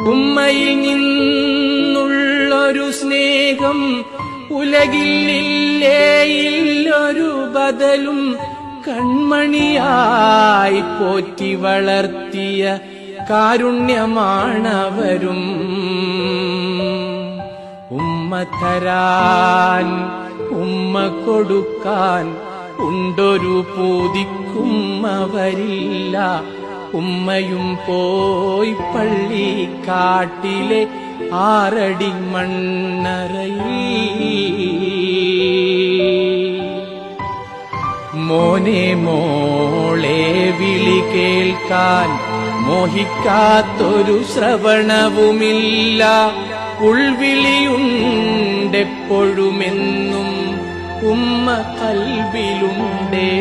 ഉമ്മയിൽ നിന്നുള്ളൊരു സ്നേഹം ഉലകിലില്ലേ ഇല്ലൊരു ബദലും. കൺമണിയായി പോറ്റി വളർത്തിയ കാരുണ്യമാണവരും. ഉമ്മ തരാൻ ഉമ്മ കൊടുക്കാൻ ഉണ്ടൊരു പൂതിക്കും അവരില്ല. ഉമ്മയും പോയി പള്ളിക്കാട്ടിലെ 6 അടി മണ്ണറയിൽ. മോനെ മോളെ വിളി കേൾക്കാൻ മോഹിക്കാത്തൊരു ശ്രവണവുമില്ല. ഉൾവിളിയുണ്ടെപ്പോഴുമെന്നും ഉമ്മ കൽബിലുണ്ടേ.